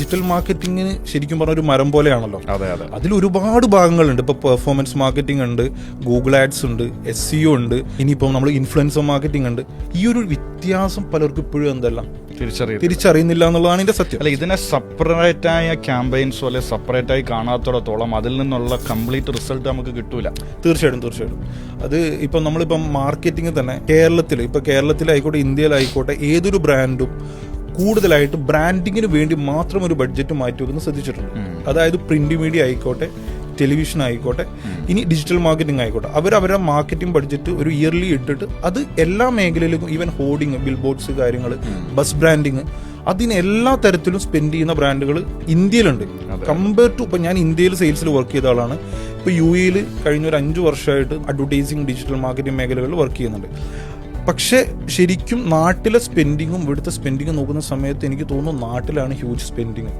Digital മാർക്കറ്റിങ്ങിന് ശരിക്കും പറഞ്ഞ ഒരു മരം പോലെയാണല്ലോ. അതെ അതെ. അതിൽ ഒരുപാട് ഭാഗങ്ങളുണ്ട്. ഇപ്പോൾ പെർഫോമൻസ് മാർക്കറ്റിംഗ് ഉണ്ട്, ഗൂഗിൾ ആഡ്സ് ഉണ്ട്, SEO ഉണ്ട്, ഇനിയിപ്പോൾ നമ്മൾ ഇൻഫ്ലുവൻസർ മാർക്കറ്റിംഗ് ഉണ്ട്. ഈ ഒരു വ്യത്യാസം പലർക്കും ഇപ്പോഴും എന്തല്ല തിരിച്ചറിയുന്നില്ല എന്നുള്ളതാണ് ഇതിന്റെ സത്യം. അല്ല, ഇതിനെ സെപ്പറേറ്റ് ആയ ക്യാമ്പയിൻസോ അല്ലെ സെപ്പറേറ്റ് ആയി കാണാത്തോടത്തോളം അതിൽ നിന്നുള്ള കംപ്ലീറ്റ് റിസൾട്ട് നമുക്ക് കിട്ടൂല. തീർച്ചയായിട്ടും. അത് ഇപ്പം നമ്മളിപ്പം മാർക്കറ്റിംഗ് തന്നെ കേരളത്തിലായിക്കോട്ടെ ഇന്ത്യയിലായിക്കോട്ടെ ഏതൊരു ബ്രാൻഡും കൂടുതലായിട്ട് ബ്രാൻഡിങ്ങിന് വേണ്ടി മാത്രം ഒരു ബഡ്ജറ്റ് മാറ്റി വെക്കുന്നത് ശ്രദ്ധിച്ചിട്ടുണ്ട്. അതായത് പ്രിന്റ് മീഡിയ ആയിക്കോട്ടെ, ടെലിവിഷൻ ആയിക്കോട്ടെ, ഇനി ഡിജിറ്റൽ മാർക്കറ്റിംഗ് ആയിക്കോട്ടെ, അവരുടെ മാർക്കറ്റിംഗ് ബഡ്ജറ്റ് ഒരു ഇയർലി ഇട്ടിട്ട് അത് എല്ലാ മേഖലയിലും, ഈവൻ ഹോർഡിങ്, ബിൽ ബോർഡ്സ് കാര്യങ്ങൾ, ബസ് ബ്രാൻഡിങ്, അതിന് എല്ലാ തരത്തിലും സ്പെൻഡ് ചെയ്യുന്ന ബ്രാൻഡുകൾ ഇന്ത്യയിലുണ്ട്. കമ്പയർ ടു ഇപ്പം ഞാൻ ഇന്ത്യയിൽ സെയിൽസിൽ വർക്ക് ചെയ്ത ആളാണ്. ഇപ്പോൾ UAE കഴിഞ്ഞ ഒരു 5 വർഷമായിട്ട് അഡ്വർടൈസിങ്, ഡിജിറ്റൽ മാർക്കറ്റിംഗ് മേഖലകളിൽ വർക്ക് ചെയ്യുന്നുണ്ട്. പക്ഷേ ശരിക്കും നാട്ടിലെ സ്പെൻഡിങ്ങും ഇവിടുത്തെ സ്പെൻഡിങ്ങും നോക്കുന്ന സമയത്ത് എനിക്ക് തോന്നുന്നു നാട്ടിലാണ് ഹ്യൂജ് സ്പെൻഡിങ്.